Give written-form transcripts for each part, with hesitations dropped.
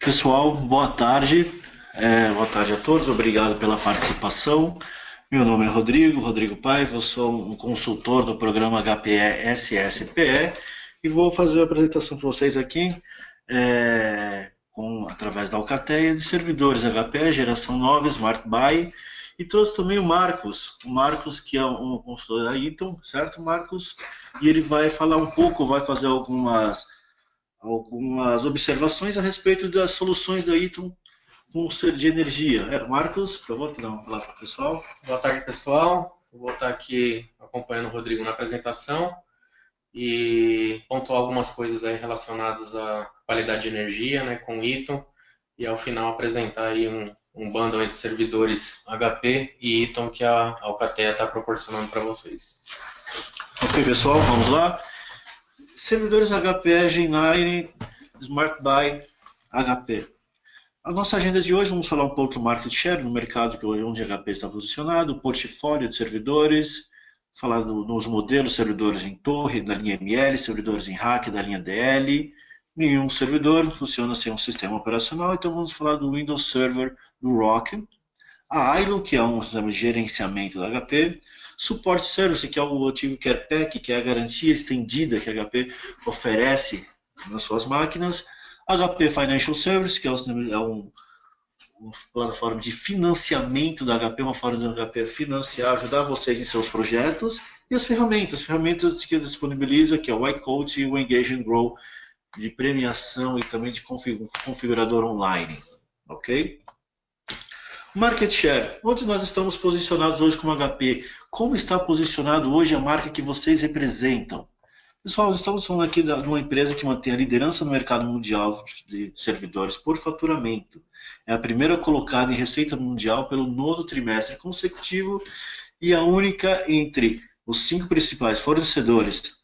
Pessoal, boa tarde a todos, obrigado pela participação. Meu nome é Rodrigo Paiva, eu sou um consultor do programa HPE-SSPE e vou fazer a apresentação para vocês aqui através da Alcateia de servidores HPE, geração 9, Smart Buy, e trouxe também o Marcos que é um consultor da Eaton, certo, Marcos? E ele vai falar um pouco, vai fazer algumas observações a respeito das soluções da Eaton com o ser de energia. Marcos, por favor, dá uma palavra para o pessoal. Boa tarde, pessoal. Eu vou estar aqui acompanhando o Rodrigo na apresentação e pontuar algumas coisas aí relacionadas à qualidade de energia, né, com o Eaton, e ao final apresentar aí um bundle entre servidores HP e Eaton que a Alcatel está proporcionando para vocês. Ok, pessoal, vamos lá. Servidores HPE Gen9 Smart Buy HP. A nossa agenda de hoje, vamos falar um pouco do market share no mercado onde a HP está posicionado, portfólio de servidores, falar dos modelos servidores em torre da linha ML, servidores em rack da linha DL. Nenhum servidor funciona sem um sistema operacional, então vamos falar do Windows Server do ROC, a ILO, que é um sistema de gerenciamento da HP, Support Service, que é o antigo Care Pack, que é a garantia estendida que a HP oferece nas suas máquinas, HP Financial Service, que é uma plataforma de financiamento da HP, uma forma da HP financiar, ajudar vocês em seus projetos, e as ferramentas que disponibiliza, que é o iCoach e o Engage and Grow, de premiação e também de configurador online, ok? Market Share, onde nós estamos posicionados hoje como HP? Como está posicionado hoje a marca que vocês representam? Pessoal, estamos falando aqui de uma empresa que mantém a liderança no mercado mundial de servidores por faturamento. É a primeira colocada em receita mundial pelo nono trimestre consecutivo e a única entre os 5 principais fornecedores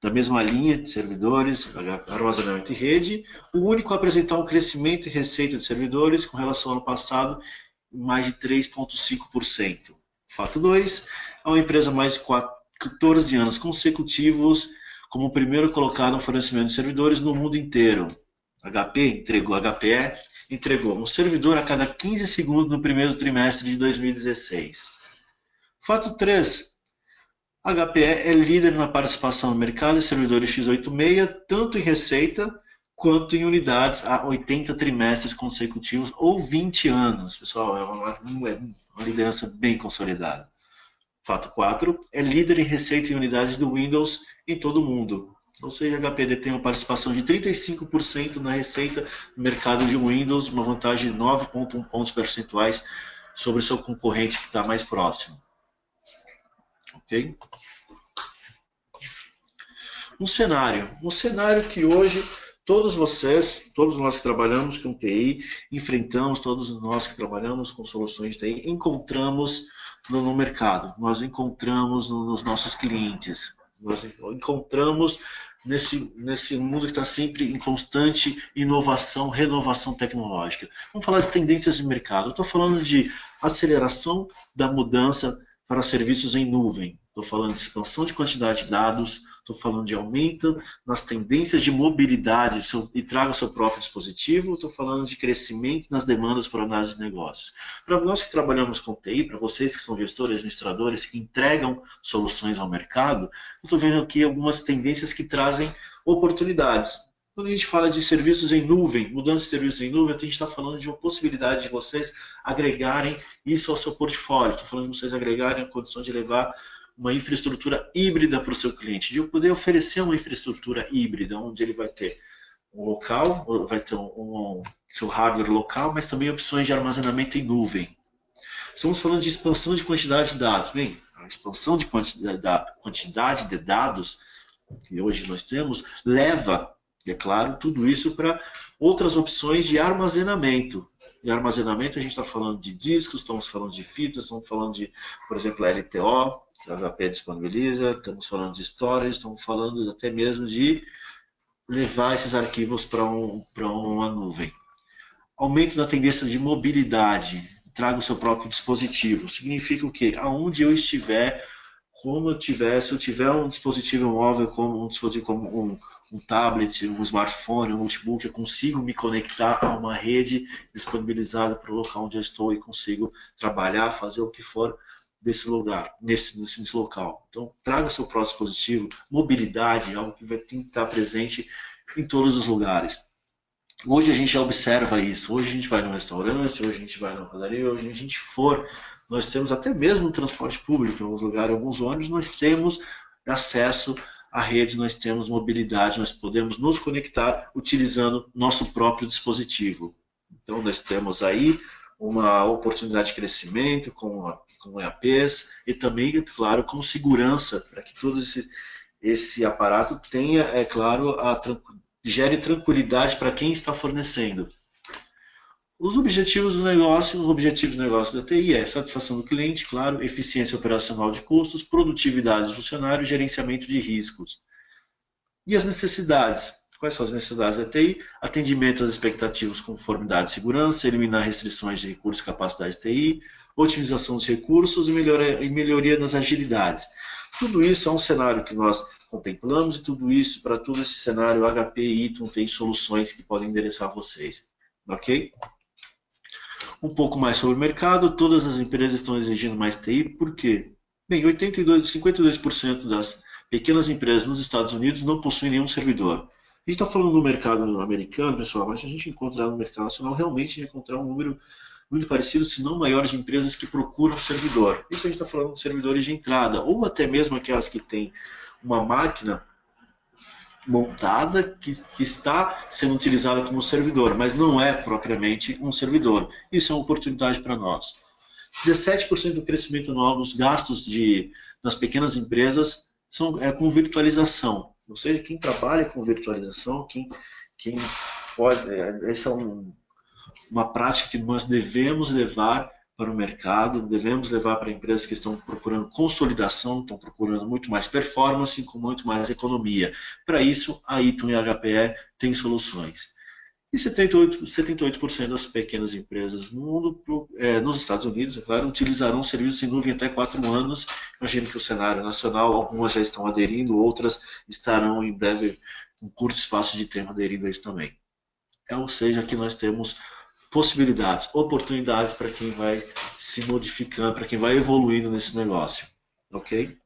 da mesma linha de servidores, armazenamento e rede, o único a apresentar um crescimento em receita de servidores com relação ao ano passado, mais de 3,5%. Fato 2, é uma empresa mais de 14 anos consecutivos como o primeiro colocado no fornecimento de servidores no mundo inteiro. HPE entregou um servidor a cada 15 segundos no primeiro trimestre de 2016. Fato 3, HPE é líder na participação no mercado de servidores x86, tanto em receita quanto em unidades há 80 trimestres consecutivos ou 20 anos. Pessoal, é uma liderança bem consolidada. Fato 4, é líder em receita em unidades do Windows em todo o mundo. Ou seja, a HP tem uma participação de 35% na receita no mercado de Windows, uma vantagem de 9,1 pontos percentuais sobre o seu concorrente que está mais próximo. Ok? Um cenário que hoje todos nós que trabalhamos com TI, enfrentamos, todos nós que trabalhamos com soluções de TI, encontramos no mercado, nós encontramos nos nossos clientes, nós encontramos nesse mundo que está sempre em constante inovação, renovação tecnológica. Vamos falar de tendências de mercado. Eu estou falando de aceleração da mudança para serviços em nuvem. Estou falando de expansão de quantidade de dados, estou falando de aumento nas tendências de mobilidade e traga o seu próprio dispositivo, estou falando de crescimento nas demandas por análise de negócios. Para nós que trabalhamos com TI, para vocês que são gestores, administradores, que entregam soluções ao mercado, eu estou vendo aqui algumas tendências que trazem oportunidades. Quando a gente fala de serviços em nuvem, mudança de serviços em nuvem, a gente está falando de uma possibilidade de vocês agregarem isso ao seu portfólio. Estou falando de vocês agregarem a condição de levar uma infraestrutura híbrida para o seu cliente, de eu poder oferecer uma infraestrutura híbrida, onde ele vai ter um local, vai ter seu hardware local, mas também opções de armazenamento em nuvem. Estamos falando de expansão de quantidade de dados. Bem, a expansão de quantidade de dados que hoje nós temos leva, é claro, tudo isso para outras opções de armazenamento. Em armazenamento a gente está falando de discos, estamos falando de fitas, estamos falando de, por exemplo, a LTO, que a HP disponibiliza, estamos falando de storage, estamos falando até mesmo de levar esses arquivos para uma nuvem. Aumento da tendência de mobilidade, traga o seu próprio dispositivo. Significa o quê? Aonde eu estiver, como se eu tiver um dispositivo móvel, como um dispositivo como um tablet, um smartphone, um notebook, eu consigo me conectar a uma rede disponibilizada para o local onde eu estou e consigo trabalhar, fazer o que for desse lugar, nesse local. Então, traga seu próprio dispositivo, mobilidade, algo que vai ter que estar presente em todos os lugares. Hoje a gente já observa isso. Hoje a gente vai num restaurante, hoje a gente vai numa padaria, hoje a gente for, nós temos até mesmo no transporte público, em alguns lugares, alguns ônibus, nós temos acesso à rede, nós temos mobilidade, nós podemos nos conectar utilizando nosso próprio dispositivo. Então nós temos aí uma oportunidade de crescimento com EAPs e também, claro, com segurança, para que todo esse aparato tenha, é claro, gere tranquilidade para quem está fornecendo. Os objetivos do negócio da TI é satisfação do cliente, claro, eficiência operacional de custos, produtividade do funcionário, gerenciamento de riscos. E as necessidades? Quais são as necessidades da TI? Atendimento às expectativas, conformidade e segurança, eliminar restrições de recursos e capacidade de TI, otimização dos recursos e melhoria nas agilidades. Tudo isso é um cenário que nós contemplamos e tudo isso, para todo esse cenário, HP e Eaton tem soluções que podem endereçar vocês. Ok? Um pouco mais sobre o mercado, todas as empresas estão exigindo mais TI, por quê? Bem, 52% das pequenas empresas nos Estados Unidos não possuem nenhum servidor. A gente está falando do mercado americano, pessoal, mas se a gente encontrar no mercado nacional, realmente a gente vai encontrar um número muito parecido, se não maior, de empresas que procuram servidor. Isso a gente está falando de servidores de entrada, ou até mesmo aquelas que têm uma máquina montada que está sendo utilizada como servidor, mas não é propriamente um servidor. Isso é uma oportunidade para nós. 17% do crescimento anual dos gastos das pequenas empresas é com virtualização. Ou seja, quem trabalha com virtualização, quem pode... Essa é uma prática que nós devemos levar para o mercado, devemos levar para empresas que estão procurando consolidação, estão procurando muito mais performance, com muito mais economia. Para isso, a Eaton e a HPE têm soluções. E 78% das pequenas empresas no mundo, nos Estados Unidos, é claro, utilizarão serviços em nuvem até 4 anos. Imagino que o cenário nacional, algumas já estão aderindo, outras estarão em breve, um curto espaço de tempo, aderindo a isso também. Ou seja, aqui nós temos possibilidades, oportunidades para quem vai se modificando, para quem vai evoluindo nesse negócio. Ok?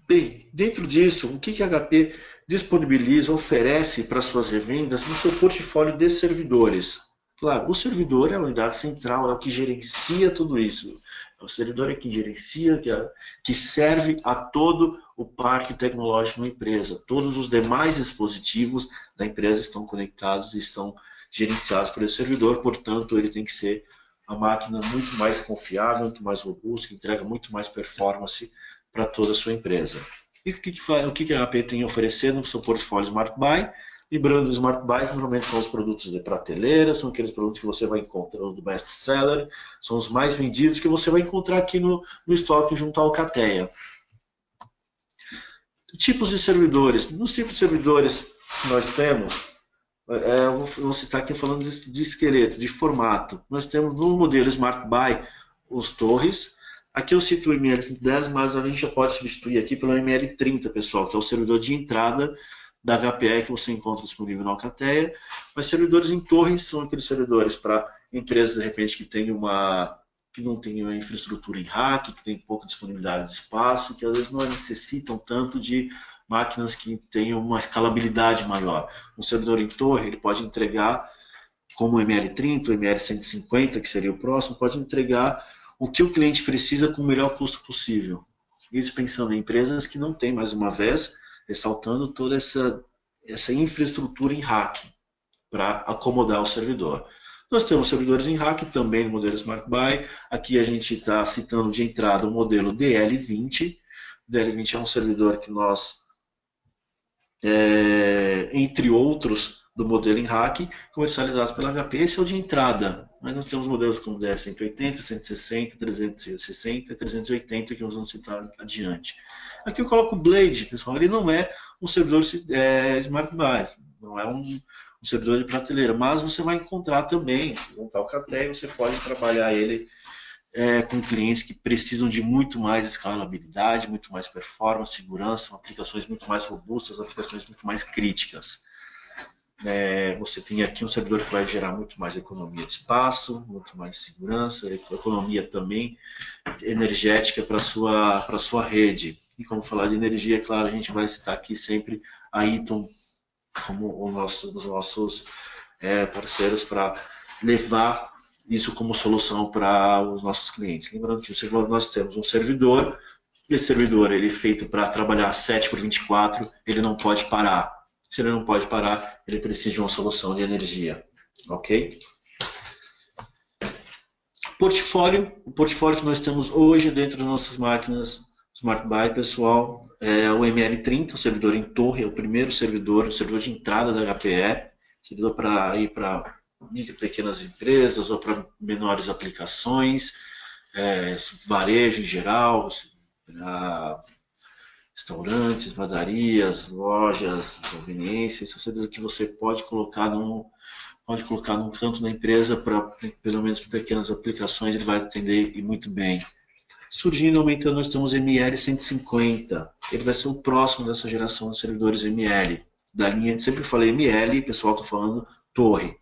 Bem, dentro disso, o que a HP disponibiliza, oferece para suas revendas no seu portfólio de servidores? Claro, o servidor é a unidade central, é o que gerencia tudo isso. O servidor é quem gerencia, que serve a todo o parque tecnológico da empresa. Todos os demais dispositivos da empresa estão conectados e estão gerenciados por esse servidor, portanto, ele tem que ser uma máquina muito mais confiável, muito mais robusta, que entrega muito mais performance para toda a sua empresa. E o que a HP tem a oferecer no seu portfólio Smart Buy? Lembrando, os Smart Buys normalmente são os produtos de prateleira, são aqueles produtos que você vai encontrar, os do best seller, são os mais vendidos que você vai encontrar aqui no estoque junto à Alcateia. Tipos de servidores. Nos tipos de servidores que nós temos, eu vou citar aqui falando de esqueleto, de formato. Nós temos no modelo Smart Buy os torres. Aqui eu cito o ML10, mas a gente já pode substituir aqui pelo ML30, pessoal, que é o servidor de entrada da HPE que você encontra disponível na Alcateia. Mas servidores em torre são aqueles servidores para empresas, de repente, que não tem uma infraestrutura em rack, que tem pouca disponibilidade de espaço, que às vezes não necessitam tanto de máquinas que tenham uma escalabilidade maior. Um servidor em torre, ele pode entregar, como o ML30, o ML150, que seria o próximo, pode entregar o que o cliente precisa com o melhor custo possível. Isso pensando em empresas que não têm, mais uma vez, ressaltando toda essa infraestrutura em rack para acomodar o servidor. Nós temos servidores em rack também no modelo Smart Buy. Aqui a gente está citando de entrada o modelo DL20. O DL20 é um servidor que nós, entre outros do modelo em rack, comercializados pela HP, esse é o de entrada. Mas nós temos modelos como DL180, 160, 360 e 380 que nós vamos citar adiante. Aqui eu coloco o Blade, pessoal, ele não é um servidor Smart Buy, não é um servidor de prateleira, mas você vai encontrar também, junto ao Alcateia, você pode trabalhar ele com clientes que precisam de muito mais escalabilidade, muito mais performance, segurança, aplicações muito mais robustas, aplicações muito mais críticas. Você tem aqui um servidor que vai gerar muito mais economia de espaço, muito mais segurança, economia também energética para a sua rede. E como falar de energia, claro, a gente vai citar aqui sempre a Eaton como um dos nossos parceiros para levar isso como solução para os nossos clientes. Lembrando que nós temos um servidor, e esse servidor ele é feito para trabalhar 7/24, ele não pode parar. Se ele não pode parar, ele precisa de uma solução de energia. Ok? O portfólio que nós temos hoje dentro das nossas máquinas Smart Buy, pessoal, é o ML30, o servidor em torre, é o primeiro servidor, o servidor de entrada da HPE, servidor para ir para micro e pequenas empresas ou para menores aplicações, varejo em geral, restaurantes, padarias, lojas, conveniências, esse é um servidor que você pode colocar num canto da empresa para, pelo menos para pequenas aplicações, ele vai atender e muito bem. Surgindo, aumentando, nós temos ML150. Ele vai ser o próximo dessa geração de servidores ML. Da linha, sempre falei ML, pessoal está falando torre.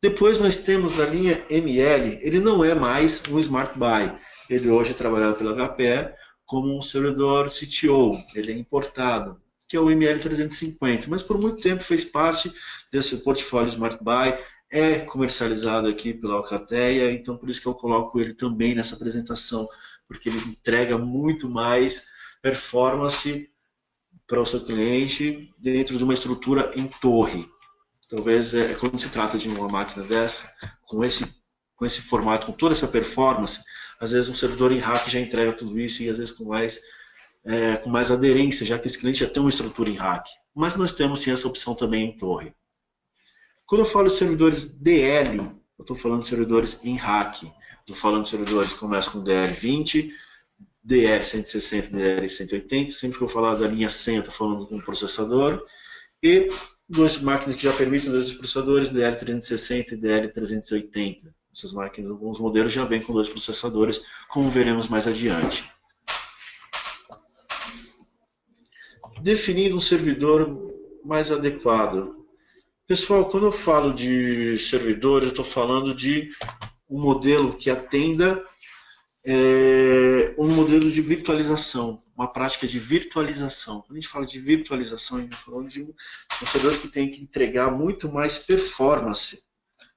Depois nós temos da linha ML, ele não é mais um Smart Buy. Ele hoje é trabalhado pela HPE como um servidor CTO. Ele é importado, que é o ML350. Mas por muito tempo fez parte desse portfólio Smart Buy. É comercializado aqui pela Alcateia, então por isso que eu coloco ele também nessa apresentação, porque ele entrega muito mais performance para o seu cliente dentro de uma estrutura em torre. Talvez, quando se trata de uma máquina dessa, com esse formato, com toda essa performance, às vezes um servidor em rack já entrega tudo isso e às vezes com mais aderência, já que esse cliente já tem uma estrutura em rack. Mas nós temos sim essa opção também em torre. Quando eu falo de servidores DL, eu estou falando de servidores em rack. Estou falando de servidores que começam com DL20, DL160 e DL180. Sempre que eu falar da linha 100, eu estou falando com um processador. E duas máquinas que já permitem dois processadores, DL360 e DL380. Essas máquinas, alguns modelos já vêm com dois processadores, como veremos mais adiante. Definindo um servidor mais adequado. Pessoal, quando eu falo de servidor, eu estou falando de um modelo que atenda um modelo de virtualização, uma prática de virtualização. Quando a gente fala de virtualização, a gente está falando de um servidor que tem que entregar muito mais performance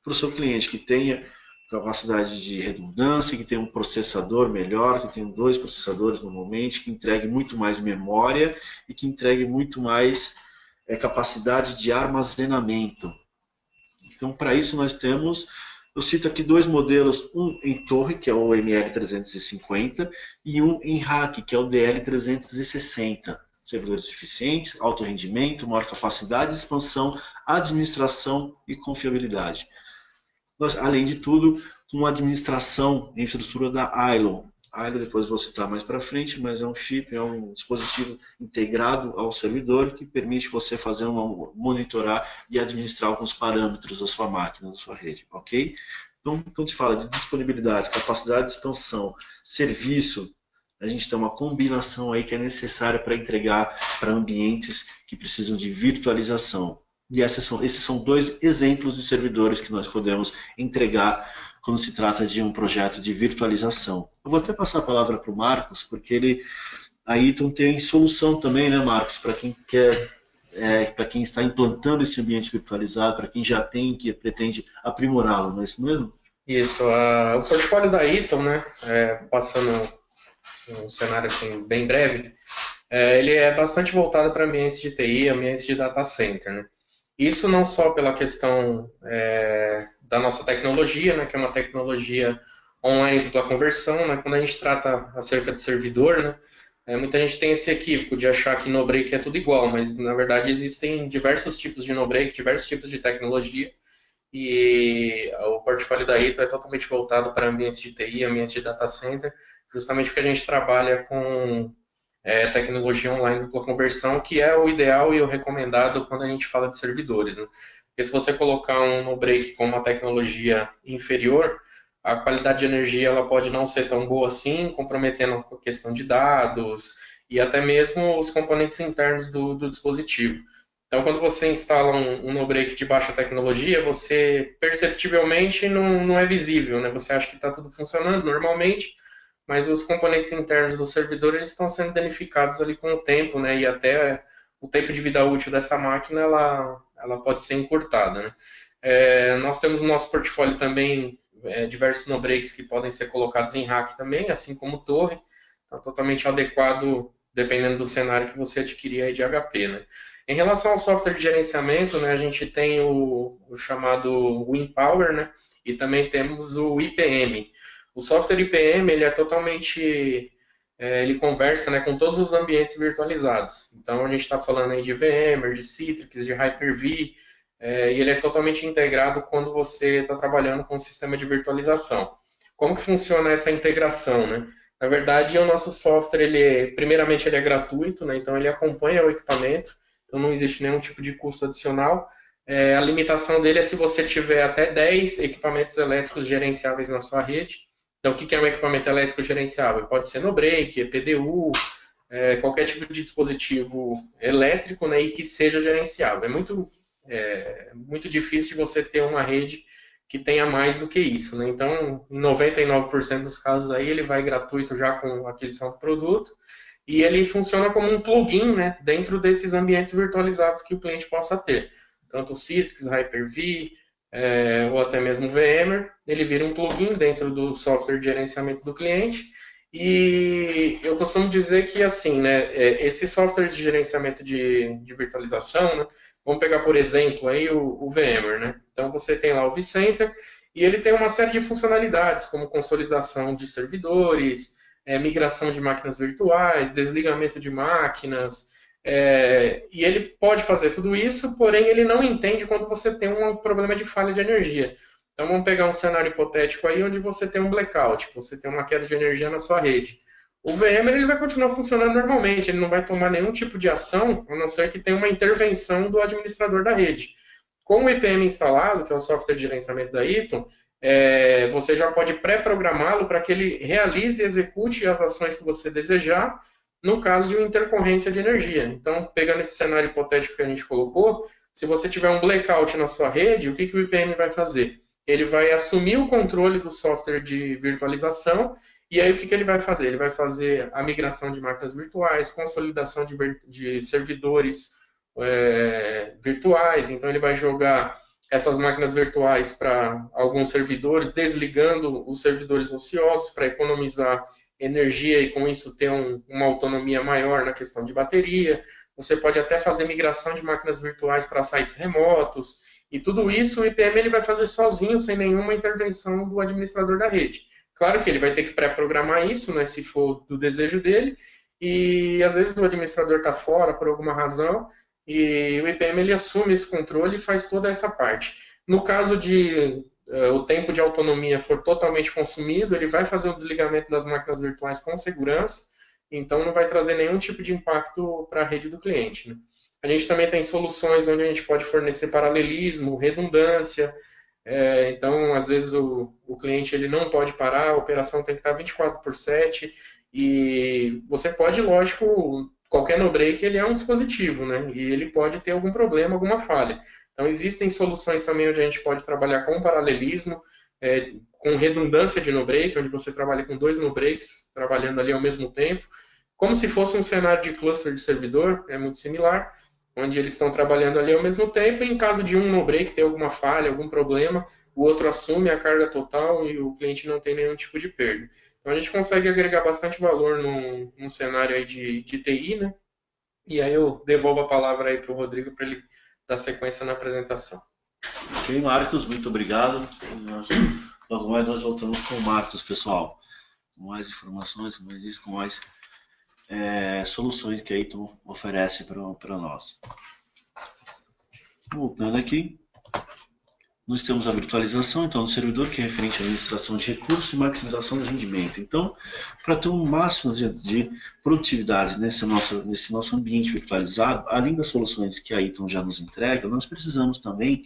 para o seu cliente, que tenha capacidade de redundância, que tenha um processador melhor, que tenha dois processadores normalmente, que entregue muito mais memória e que entregue muito mais capacidade de armazenamento. Então, para isso nós temos, eu cito aqui dois modelos, um em torre, que é o ML350, e um em rack, que é o DL360. Servidores eficientes, alto rendimento, maior capacidade de expansão, administração e confiabilidade. Além de tudo, com administração em infraestrutura da Ailon. Ailon depois vou citar mais para frente, mas é um chip, é um dispositivo integrado ao servidor que permite você fazer monitorar e administrar alguns parâmetros da sua máquina, da sua rede, ok? Então a gente fala de disponibilidade, capacidade de expansão, serviço. A gente tem uma combinação aí que é necessária para entregar para ambientes que precisam de virtualização. E esses são dois exemplos de servidores que nós podemos entregar quando se trata de um projeto de virtualização. Eu vou até passar a palavra para o Marcos, porque a Eaton tem solução também, né, Marcos, para quem quer, para quem está implantando esse ambiente virtualizado, para quem já tem, que pretende aprimorá-lo, não é isso mesmo? Isso, o portfólio da Eaton, né, passando um cenário assim, bem breve, ele é bastante voltado para ambientes de TI, ambientes de data center, né? Isso não só pela questão da nossa tecnologia, né, que é uma tecnologia online dupla conversão, né, quando a gente trata acerca de servidor, né, muita gente tem esse equívoco de achar que no-break é tudo igual, mas na verdade existem diversos tipos de no-break, diversos tipos de tecnologia, e o portfólio da Eaton é totalmente voltado para ambientes de TI, ambientes de data center, justamente porque a gente trabalha com tecnologia online dupla conversão, que é o ideal e o recomendado quando a gente fala de servidores, né? Porque se você colocar um no-break com uma tecnologia inferior, a qualidade de energia ela pode não ser tão boa assim, comprometendo a questão de dados e até mesmo os componentes internos do dispositivo. Então, quando você instala um no-break de baixa tecnologia, você perceptivelmente não é visível, né? Você acha que está tudo funcionando normalmente, mas os componentes internos do servidor eles estão sendo danificados ali com o tempo, né? E até o tempo de vida útil dessa máquina ela pode ser encurtada, né? Nós temos no nosso portfólio também diversos no-breaks que podem ser colocados em rack também, assim como torre, tá totalmente adequado dependendo do cenário que você adquirir aí de HP, né? Em relação ao software de gerenciamento, né, a gente tem o chamado WinPower, né, e também temos o IPM. O software IPM ele é totalmente, ele conversa, né, com todos os ambientes virtualizados. Então a gente está falando aí de VMware, de Citrix, de Hyper-V, e ele é totalmente integrado quando você está trabalhando com o sistema de virtualização. Como que funciona essa integração, né? Na verdade, o nosso software, primeiramente, ele é gratuito, né? Então ele acompanha o equipamento, então não existe nenhum tipo de custo adicional. A limitação dele é se você tiver até 10 equipamentos elétricos gerenciáveis na sua rede. Então, o que é um equipamento elétrico gerenciável? Pode ser no-break, EPDU, qualquer tipo de dispositivo elétrico, né, e que seja gerenciável. Muito difícil de você ter uma rede que tenha mais do que isso, né? Então, em 99% dos casos aí, ele vai gratuito já com aquisição do produto e ele funciona como um plugin, né, dentro desses ambientes virtualizados que o cliente possa ter. Tanto o Citrix, Hyper-V, ou até mesmo o VMware, ele vira um plugin dentro do software de gerenciamento do cliente. E eu costumo dizer que, assim, né, esses softwares de gerenciamento de virtualização, né, vamos pegar, por exemplo, aí o VMware, né? Então, você tem lá o vCenter e ele tem uma série de funcionalidades, como consolidação de servidores, migração de máquinas virtuais, desligamento de máquinas, e ele pode fazer tudo isso, porém ele não entende quando você tem um problema de falha de energia. Então vamos pegar um cenário hipotético aí onde você tem um blackout, você tem uma queda de energia na sua rede. O VMware ele vai continuar funcionando normalmente, ele não vai tomar nenhum tipo de ação, a não ser que tenha uma intervenção do administrador da rede. Com o IPM instalado, que é o software de gerenciamento da Eaton, você já pode pré-programá-lo para que ele realize e execute as ações que você desejar no caso de uma intercorrência de energia. Então, pegando esse cenário hipotético que a gente colocou, se você tiver um blackout na sua rede, o que o IPM vai fazer? Ele vai assumir o controle do software de virtualização e aí o que ele vai fazer? Ele vai fazer a migração de máquinas virtuais, consolidação de servidores virtuais, então ele vai jogar essas máquinas virtuais para alguns servidores, desligando os servidores ociosos para economizar energia e com isso ter uma autonomia maior na questão de bateria. Você pode até fazer migração de máquinas virtuais para sites remotos e tudo isso o IPM ele vai fazer sozinho, sem nenhuma intervenção do administrador da rede. Claro que ele vai ter que pré-programar isso, né, se for do desejo dele, e às vezes o administrador está fora por alguma razão, e o IPM ele assume esse controle e faz toda essa parte. No caso de o tempo de autonomia for totalmente consumido, ele vai fazer o desligamento das máquinas virtuais com segurança, então não vai trazer nenhum tipo de impacto para a rede do cliente, né? A gente também tem soluções onde a gente pode fornecer paralelismo, redundância, então às vezes o cliente ele não pode parar, a operação tem que estar 24/7 e você pode, lógico, qualquer no-break ele é um dispositivo, né? E ele pode ter algum problema, alguma falha. Então, existem soluções também onde a gente pode trabalhar com paralelismo, com redundância de no-break, onde você trabalha com 2 no-breaks, trabalhando ali ao mesmo tempo, como se fosse um cenário de cluster de servidor, é muito similar, onde eles estão trabalhando ali ao mesmo tempo, e em caso de um no-break ter alguma falha, algum problema, o outro assume a carga total e o cliente não tem nenhum tipo de perda. Então, a gente consegue agregar bastante valor num cenário aí de TI, né? E aí eu devolvo a palavra aí para o Rodrigo para ele dar sequência na apresentação. Ok, Marcos, muito obrigado. Logo mais nós voltamos com o Marcos, pessoal. Com mais informações, com mais soluções que a Eaton oferece para nós. Voltando aqui. nós temos a virtualização, então, do servidor, que é referente à administração de recursos e maximização do rendimento. Então, para ter um máximo de produtividade nesse nosso ambiente virtualizado, além das soluções que a Eaton já nos entrega, nós precisamos também,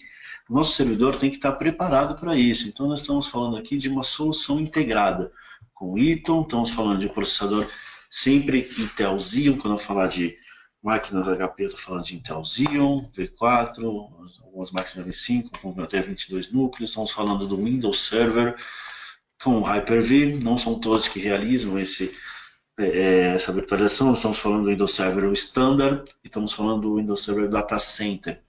o nosso servidor tem que estar preparado para isso. Então, nós estamos falando aqui de uma solução integrada com o Eaton, estamos falando de um processador sempre Intel Xeon, quando eu falar de máquinas HP, eu estou falando de Intel Xeon, V4, algumas máquinas V5 com até 22 núcleos. Estamos falando do Windows Server com Hyper-V, não são todos que realizam essa virtualização. Estamos falando do Windows Server Standard e estamos falando do Windows Server Data Center.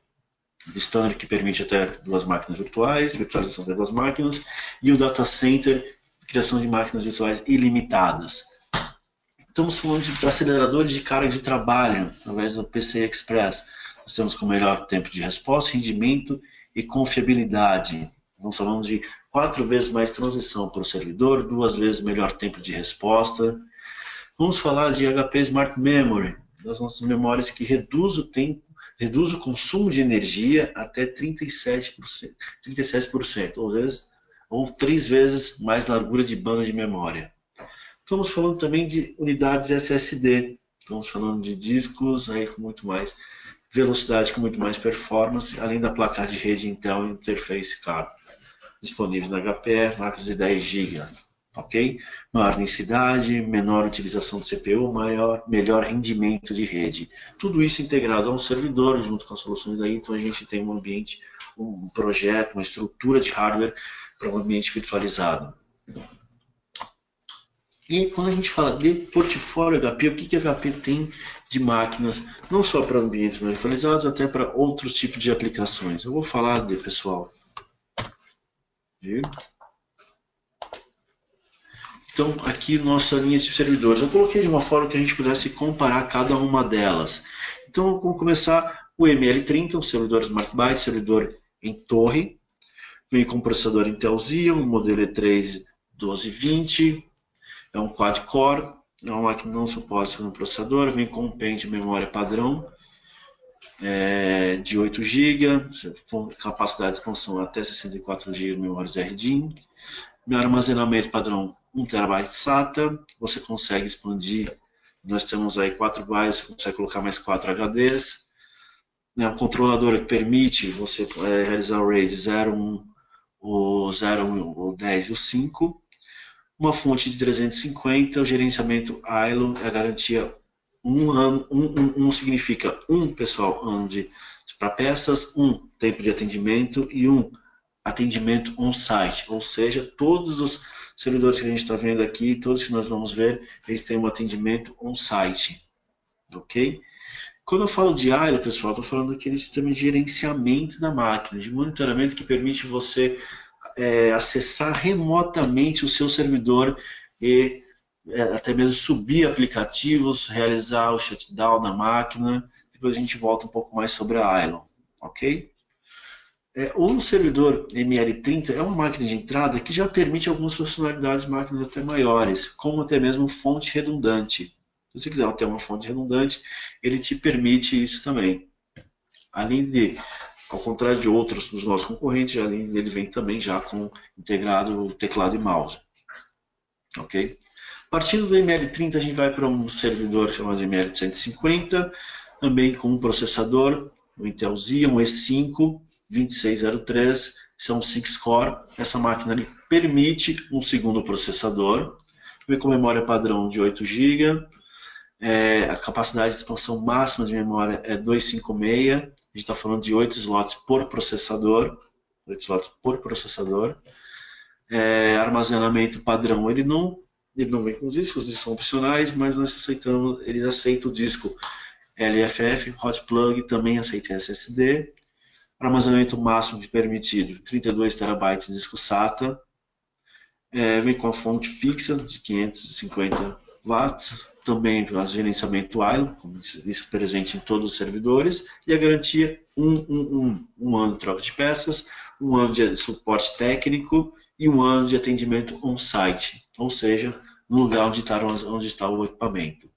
O Standard que permite até 2 máquinas virtuais, virtualização de 2 máquinas, e o Data Center, criação de máquinas virtuais ilimitadas. Estamos falando de aceleradores de carga de trabalho, através do PCI Express. Nós temos com melhor tempo de resposta, rendimento e confiabilidade. Estamos falando de 4 vezes mais transição para o servidor, 2 vezes melhor tempo de resposta. Vamos falar de HP Smart Memory, das nossas memórias que reduz o tempo, reduz o consumo de energia até 37%, ou 3 vezes mais largura de banda de memória. Estamos falando também de unidades SSD, estamos falando de discos aí com muito mais velocidade, com muito mais performance, além da placa de rede Intel Interface Card, disponível na HPE, marcas de 10 GB, ok? Maior densidade, menor utilização do CPU, melhor rendimento de rede. Tudo isso integrado a um servidor, junto com as soluções aí, então a gente tem um ambiente, um projeto, uma estrutura de hardware para um ambiente virtualizado. E quando a gente fala de portfólio HP, o que a HP tem de máquinas, não só para ambientes virtualizados, até para outros tipos de aplicações. Eu vou falar pessoal. Então, aqui nossa linha de servidores. Eu coloquei de uma forma que a gente pudesse comparar cada uma delas. Então, vamos começar o ML30, um servidor Smart Byte, servidor em torre. Vem com processador Intel Xeon, modelo E3 1220. É um quad-core, é uma máquina que não suporta no processador, vem com um pen de memória padrão de 8 GB, com capacidade de expansão até 64 GB de memória RDIMM. No armazenamento padrão 1 TB SATA, você consegue expandir, nós temos aí 4 bytes, você consegue colocar mais 4 HDs. Um controlador que permite você realizar o RAID 0, 1, o 0, o 10 e o 5. Uma fonte de 350, o gerenciamento ILO, a garantia 1 ano, 1 significa 1, pessoal, ano para peças, 1 tempo de atendimento e 1 atendimento on-site, ou seja, todos os servidores que a gente está vendo aqui, todos que nós vamos ver, eles têm um atendimento on-site, ok? Quando eu falo de ILO, pessoal, estou falando daquele sistema de gerenciamento da máquina, de monitoramento que permite você acessar remotamente o seu servidor e até mesmo subir aplicativos, realizar o shutdown da máquina. Depois a gente volta um pouco mais sobre a ILO, ok? O servidor ML30 é uma máquina de entrada que já permite algumas funcionalidades de máquinas até maiores, como até mesmo fonte redundante. Se você quiser ter uma fonte redundante, ele te permite isso também. Além de, ao contrário de outros dos nossos concorrentes, ele vem também já com integrado o teclado e mouse. Ok? Partindo do ML30, a gente vai para um servidor chamado ML150, também com um processador, o Intel Xeon E5 2603, são 6-core. Essa máquina ali permite um segundo processador, vem com memória padrão de 8 GB, a capacidade de expansão máxima de memória é 256, a gente está falando de 8 slots por processador, 8 slots por processador. Armazenamento padrão, ele não vem com os discos são opcionais, mas nós aceitamos, ele aceita o disco LFF, Hot Plug, também aceita SSD. Armazenamento máximo permitido, 32 TB de disco SATA. Vem com a fonte fixa de 550 watts, também o gerenciamento ILO, como isso presente em todos os servidores, e a garantia 1 ano de troca de peças, 1 ano de suporte técnico e 1 ano de atendimento on-site, ou seja, no lugar onde está o equipamento.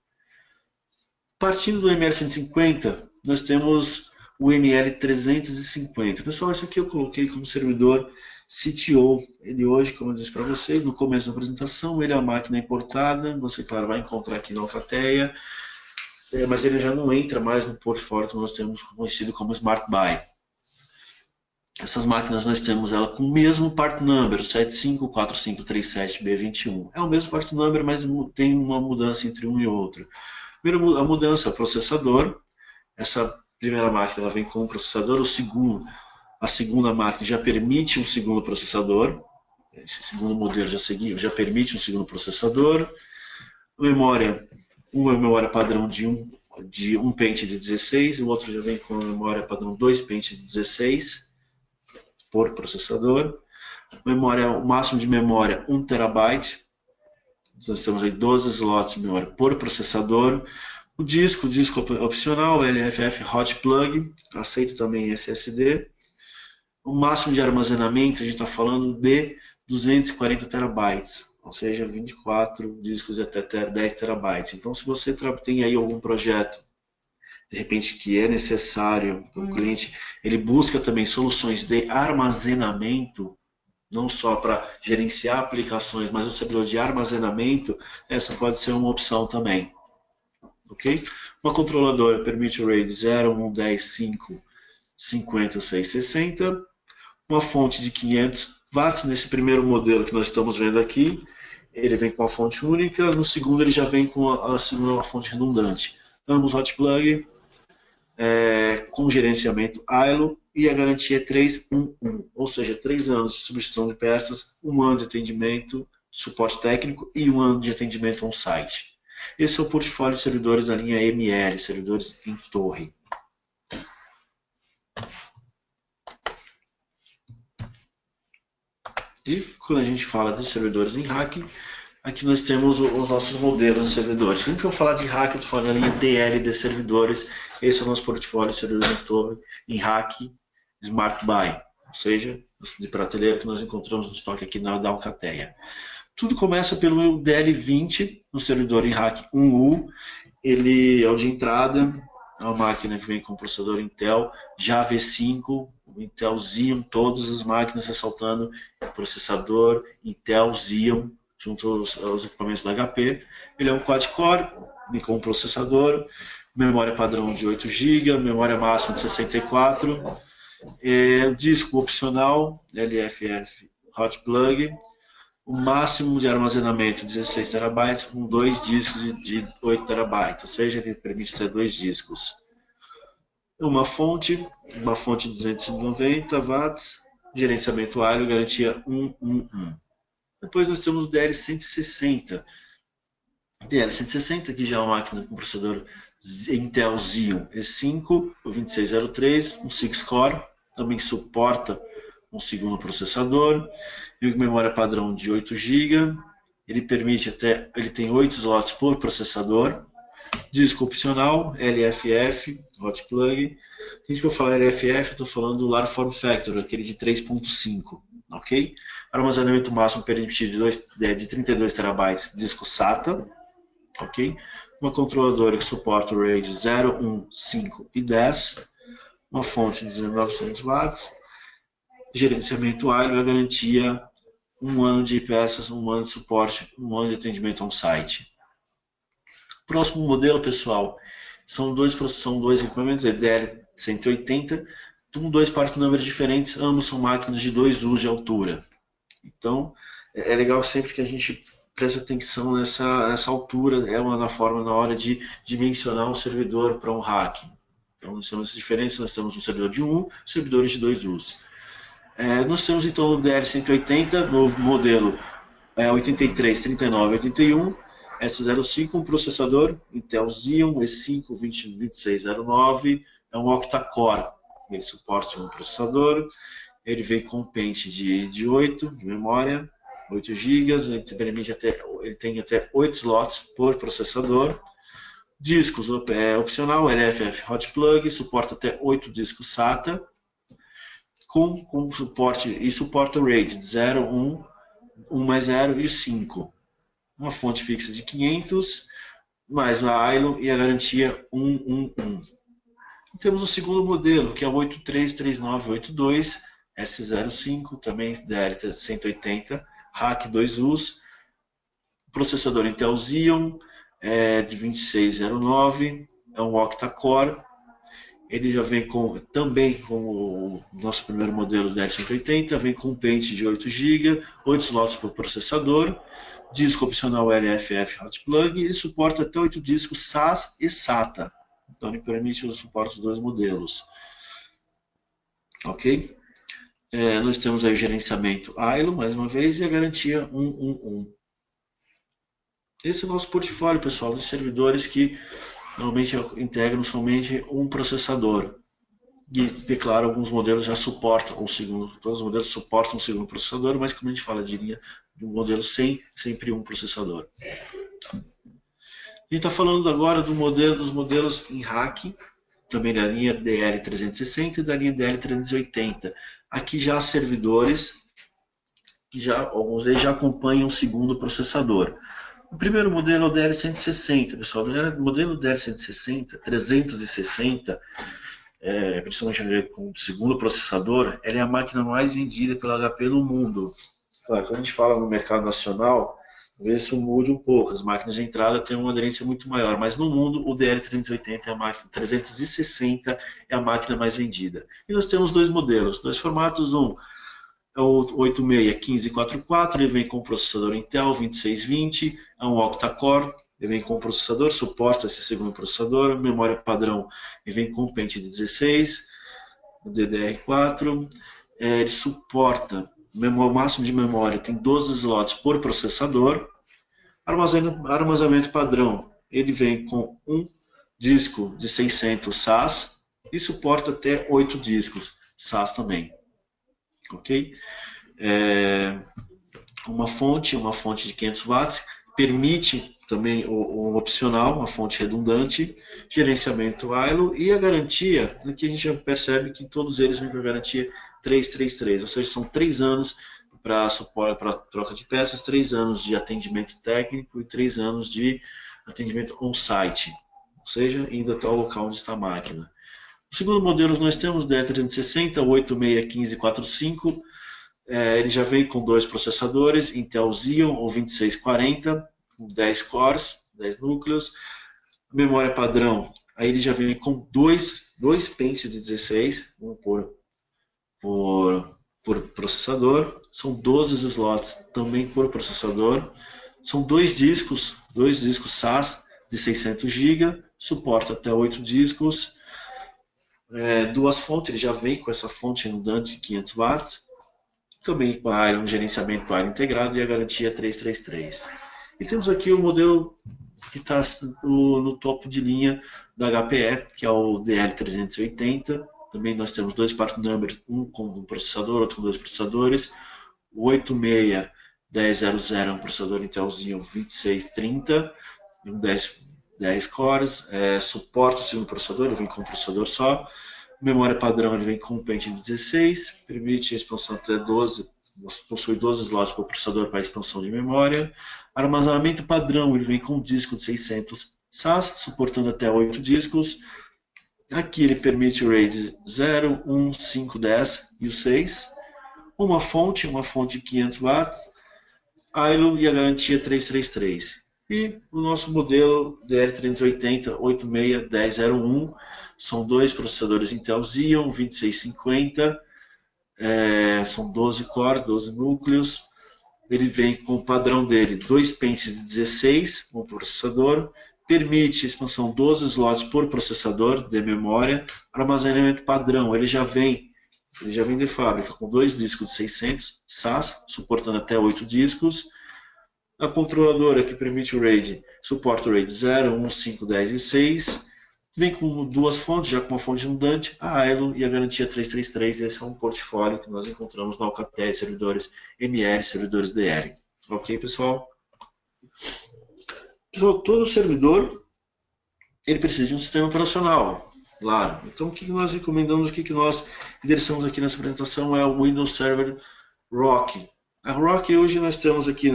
Partindo do ML150, nós temos o ML350. Pessoal, esse aqui eu coloquei como servidor CTO. Ele hoje, como eu disse para vocês, no começo da apresentação, ele é uma máquina importada, você, claro, vai encontrar aqui na Alcateia, mas ele já não entra mais no portfólio que nós temos conhecido como Smart Buy. Essas máquinas nós temos ela com o mesmo part number, 754537B21. É o mesmo part number, mas tem uma mudança entre um e outro. Primeiro, a mudança é o processador. Essa primeira máquina ela vem com um processador, a segunda máquina já permite um segundo processador. Esse segundo modelo já permite um segundo processador. Memória, uma memória padrão de um pente de 16, o outro já vem com a memória padrão 2 pentes de 16 por processador. Memória, o máximo de memória 1 TB. Nós temos aí 12 slots de memória por processador. O disco opcional, LFF Hot Plug, aceita também SSD. O máximo de armazenamento, a gente está falando de 240 TB, ou seja, 24 discos de até 10 TB. Então, se você tem aí algum projeto, de repente, que é necessário para o cliente, ele busca também soluções de armazenamento, não só para gerenciar aplicações, mas o servidor de armazenamento, essa pode ser uma opção também. Ok? Uma controladora permite o RAID 0, 1, 10, 5, 50, 6, 60. Uma fonte de 500 watts nesse primeiro modelo que nós estamos vendo aqui. Ele vem com a fonte única. No segundo ele já vem com a segunda fonte redundante. Ambos hot plug, com gerenciamento ILO, e a garantia é 311, ou seja, 3 anos de substituição de peças, 1 ano de atendimento, suporte técnico e 1 ano de atendimento on-site. Esse é o portfólio de servidores da linha ML, servidores em torre. E quando a gente fala de servidores em rack, aqui nós temos os nossos modelos de servidores. Sempre que eu falar de rack, eu estou falando da linha DL de servidores. Esse é o nosso portfólio de servidores em torre, em rack, Smart Buy, ou seja, de prateleira que nós encontramos no estoque aqui na Alcateia. Tudo começa pelo DL20, no servidor em rack 1U. Ele é o de entrada, é uma máquina que vem com processador Intel, já V5, Intel Xeon, todas as máquinas ressaltando processador Intel Xeon, junto aos equipamentos da HP. Ele é um quad-core, com processador, memória padrão de 8 GB, memória máxima de 64, disco opcional, LFF Hot Plug, o máximo de armazenamento 16 TB com 2 discos de 8 TB, ou seja, ele permite ter 2 discos. Uma fonte de 290 watts, gerenciamento ILO, garantia 111. Depois nós temos o DL160. DL160, que já é uma máquina com processador Intel Xeon E5, o 2603, um 6-core, também suporta um segundo processador, e memória padrão de 8 GB, ele tem 8 slots por processador, disco opcional, LFF, Hot Plug. A gente vai falar LFF, estou falando do Large Form Factor, aquele de 3.5, ok? Armazenamento máximo permitido de 32 TB, disco SATA, ok? Uma controladora que suporta o RAID 0, 1, 5 e 10, uma fonte de 1900 watts, gerenciamento ILO, a garantia 1 ano de peças, 1 ano de suporte, 1 ano de atendimento on-site. Próximo modelo, pessoal, são dois equipamentos, DL180, com 2 part numbers diferentes, ambos são máquinas de 2 usos de altura. Então, é legal sempre que a gente preste atenção nessa altura, é uma forma na hora de dimensionar um servidor para um rack. Então, nós temos essa diferença, nós temos um servidor de 1, servidores de 2 usos. Nós temos então o DL180, novo modelo 83, 39, 81, S05, um processador Intel Xeon E5 2609, é um octa-core, ele suporta um processador, ele vem com pente de 8 de memória, 8 GB, ele tem até 8 slots por processador, discos opcional, LFF Hot Plug, suporta até 8 discos SATA, com suporte, e suporta o RAID 0, 1, 1 mais 0 e 5. Uma fonte fixa de 500, mais a ILO e a garantia 111. E temos o segundo modelo, que é o 833982 S05, também DL180, RAC 2US, processador Intel Xeon, de 2609, é um octa-core. Ele já vem também com o nosso primeiro modelo DL180, vem com um pente de 8 GB, 8 slots por processador, disco opcional LFF Hot Plug e ele suporta até 8 discos SAS e SATA. Então ele permite o suporte dos dois modelos. Ok? Nós temos aí o gerenciamento ILO, mais uma vez, e a garantia 111. Esse é o nosso portfólio, pessoal, de servidores que normalmente integram somente um processador. E, claro, alguns modelos já suportam o segundo, todos os modelos suportam o segundo processador, mas como a gente fala de linha de um modelo sem sempre um processador. A gente está falando agora dos modelos em rack, também da linha DL360 e da linha DL380. Aqui já há servidores, que alguns deles já acompanham o segundo processador. O primeiro modelo é o DL160, pessoal. O modelo DL160, 360, principalmente com o segundo processador, ela é a máquina mais vendida pela HP no mundo. Claro, quando a gente fala no mercado nacional, talvez isso mude um pouco. As máquinas de entrada têm uma aderência muito maior, mas no mundo o DL380 é a máquina, 360 é a máquina mais vendida. E nós temos dois modelos, dois formatos, um é o 861544, ele vem com processador Intel 2620, é um octa-core, ele vem com processador, suporta esse segundo processador, memória padrão, ele vem com pente de 16, DDR4, ele suporta o máximo de memória, tem 12 slots por processador, armazenamento padrão, ele vem com um disco de 600 SAS e suporta até 8 discos SAS também. Ok? Uma fonte de 500 watts, permite também o opcional, uma fonte redundante, gerenciamento ILO e a garantia, aqui a gente já percebe que todos eles vêm com a garantia 333, ou seja, são 3 anos para suporte, para troca de peças, 3 anos de atendimento técnico e 3 anos de atendimento on-site, ou seja, indo até o local onde está a máquina. O segundo modelo nós temos o DL360, 861545, ele já vem com 2 processadores, Intel Xeon ou 2640, com 10 cores, 10 núcleos. Memória padrão, aí ele já vem com dois pentes de 16, um por processador. São 12 slots também por processador. São 2 discos SAS de 600 GB, suporta até 8 discos. 2 fontes, ele já vem com essa fonte redundante de 500 watts. Também com um gerenciamento ILO integrado e a garantia 333. E temos aqui o modelo que está no topo de linha da HPE, que é o DL380. Também nós temos 2 part numbers, um com um processador, outro com 2 processadores. O 86100 é um processador Intel Xeon 2630, 10 cores, suporta o segundo processador, ele vem com um processador só. Memória padrão, ele vem com um pente de 16, permite a expansão até 12, possui 12 slots por processador para expansão de memória. Armazenamento padrão, ele vem com um disco de 600 SAS, suportando até 8 discos. Aqui ele permite o RAID 0, 1, 5, 10 e o 6. Uma fonte de 500 watts, ILO e a garantia 333. E o nosso modelo DL380 861001 são 2 processadores Intel Xeon 2650, são 12 cores, 12 núcleos. Ele vem com o padrão dele, 2 pentes de 16 no processador, permite expansão 12 slots por processador de memória. Armazenamento padrão, ele já vem de fábrica com 2 discos de 600 SAS, suportando até 8 discos. A controladora que permite o RAID, suporta o RAID 0, 1, 5, 10 e 6. Vem com 2 fontes, já com uma fonte redundante, a ILO e a garantia 333. Esse é um portfólio que nós encontramos no Alcatel, servidores ML, servidores DR. Ok, pessoal? Pessoal, todo servidor ele precisa de um sistema operacional, claro. Então, o que nós recomendamos, o que nós endereçamos aqui nessa apresentação é o Windows Server ROC. A ROC hoje nós temos aqui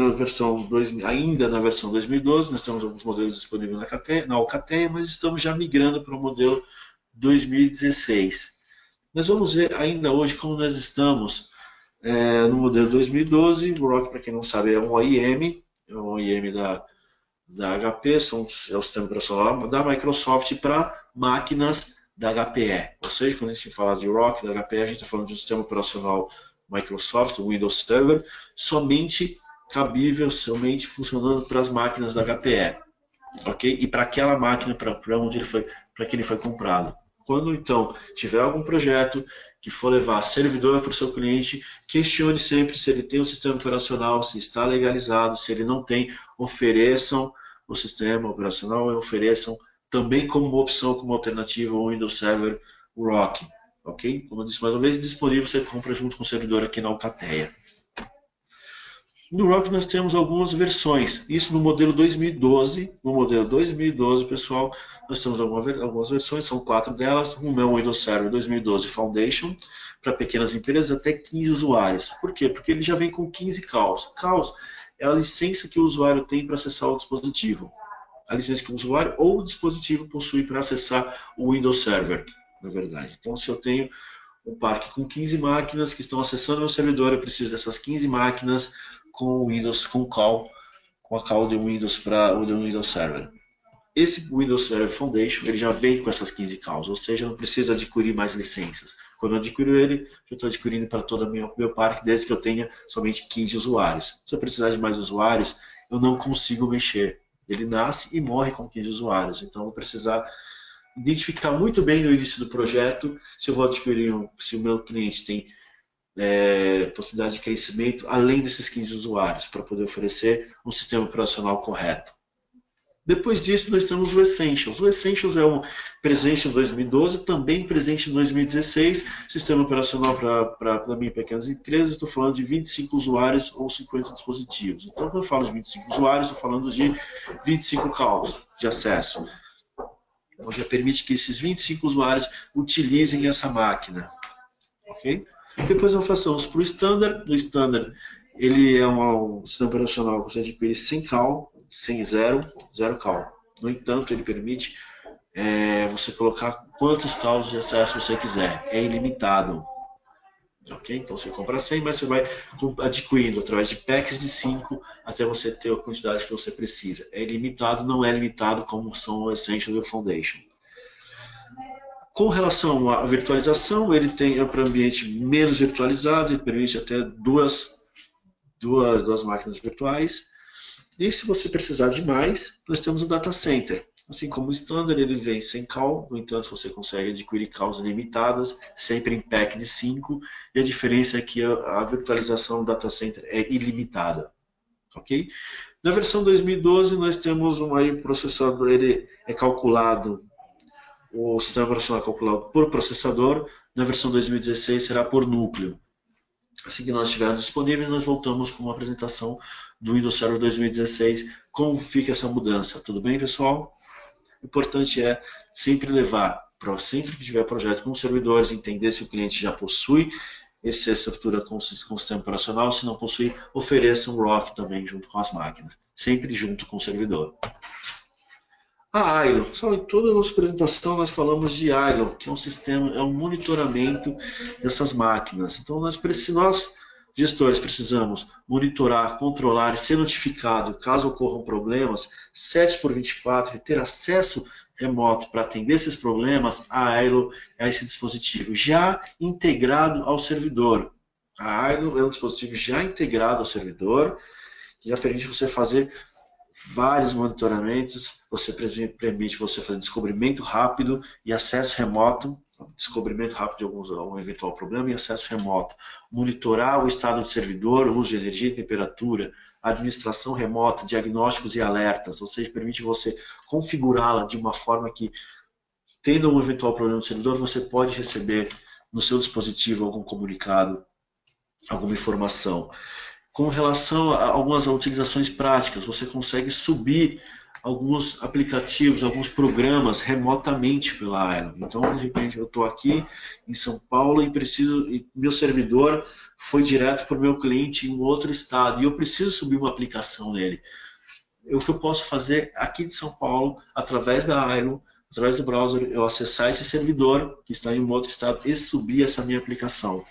ainda na versão 2012, nós temos alguns modelos disponíveis na Alcatel, mas estamos já migrando para o modelo 2016. Nós vamos ver ainda hoje como nós estamos no modelo 2012. O Rock, para quem não sabe, é um OEM, da HP, é o sistema operacional da Microsoft para máquinas da HPE. Ou seja, quando a gente fala de Rock, da HPE, a gente está falando de um sistema operacional Microsoft, o Windows Server, somente cabível, somente funcionando para as máquinas da HPE. Ok? E para aquela máquina, para que ele foi comprado. Quando então tiver algum projeto que for levar servidor para o seu cliente, questione sempre se ele tem um sistema operacional, se está legalizado, se ele não tem, ofereçam o sistema operacional e ofereçam também como uma opção, como alternativa, o Windows Server Rock. Ok? Como eu disse mais uma vez, disponível, você compra junto com o servidor aqui na Alcateia. No Rock nós temos algumas versões, isso no modelo 2012. No modelo 2012, pessoal, nós temos algumas versões, são 4 delas. Uma é o Windows Server 2012 Foundation, para pequenas empresas até 15 usuários. Por quê? Porque ele já vem com 15 CAUs. CAUs é a licença que o usuário tem para acessar o dispositivo. A licença que o usuário ou o dispositivo possui para acessar o Windows Server, na verdade. Então, se eu tenho um parque com 15 máquinas que estão acessando meu servidor, eu preciso dessas 15 máquinas com o Windows, com a call do Windows para o Windows Server. Esse Windows Server Foundation, ele já vem com essas 15 calls, ou seja, eu não preciso adquirir mais licenças. Quando eu adquiro ele, eu estou adquirindo para todo o meu parque, desde que eu tenha somente 15 usuários. Se eu precisar de mais usuários, eu não consigo mexer. Ele nasce e morre com 15 usuários, então eu vou precisar identificar muito bem no início do projeto se eu vou adquirir, se o meu cliente tem possibilidade de crescimento além desses 15 usuários, para poder oferecer um sistema operacional correto. Depois disso, nós temos o Essentials. O Essentials é um presente em 2012, também presente em 2016, sistema operacional para mim, pequenas empresas. Estou falando de 25 usuários ou 50 dispositivos. Então, quando eu falo de 25 usuários, estou falando de 25 calls de acesso. Então, já permite que esses 25 usuários utilizem essa máquina. Ok? Depois nós passamos para o Standard. O Standard, ele é um sistema operacional que você adquire sem call, sem zero call. No entanto, ele permite você colocar quantos calls de acesso você quiser. É ilimitado. Ok? Então você compra 100, mas você vai adquirindo através de packs de 5 até você ter a quantidade que você precisa. É ilimitado, não é limitado como são o Essential e o Foundation. Com relação à virtualização, ele tem para ambiente menos virtualizado, ele permite até duas máquinas virtuais. E se você precisar de mais, nós temos o Data Center. Assim como o Standard, ele vem sem call, no entanto você consegue adquirir calls ilimitadas, sempre em pack de 5, e a diferença é que a virtualização do Data Center é ilimitada. Ok? Na versão 2012, nós temos um processador, ele é calculado, o sistema operacional é calculado por processador, na versão 2016 será por núcleo. Assim que nós estivermos disponíveis, nós voltamos com uma apresentação do Windows Server 2016, como fica essa mudança. Tudo bem, pessoal? O importante é sempre levar, sempre que tiver projeto com servidores, entender se o cliente já possui essa estrutura com o sistema operacional, se não possui, ofereça um ROC também junto com as máquinas, sempre junto com o servidor. A ILO, em toda a nossa apresentação nós falamos de ILO, que é um sistema, é um monitoramento dessas máquinas. Então nós gestores precisamos monitorar, controlar e ser notificado caso ocorram problemas 7/24 e ter acesso remoto para atender esses problemas. A ILO é esse dispositivo já integrado ao servidor. A ILO é um dispositivo já integrado ao servidor, que já permite você fazer vários monitoramentos, permite você fazer descobrimento rápido e acesso remoto, descobrimento rápido de algum eventual problema e acesso remoto, monitorar o estado do servidor, o uso de energia e temperatura, administração remota, diagnósticos e alertas, ou seja, permite você configurá-la de uma forma que, tendo um eventual problema no servidor, você pode receber no seu dispositivo algum comunicado, alguma informação. Com relação a algumas utilizações práticas, você consegue subir alguns aplicativos, alguns programas remotamente pela ILO. Então, de repente, eu estou aqui em São Paulo e meu servidor foi direto para o meu cliente em um outro estado e eu preciso subir uma aplicação nele. O que eu posso fazer aqui de São Paulo, através da ILO, através do browser, eu acessar esse servidor que está em um outro estado e subir essa minha aplicação.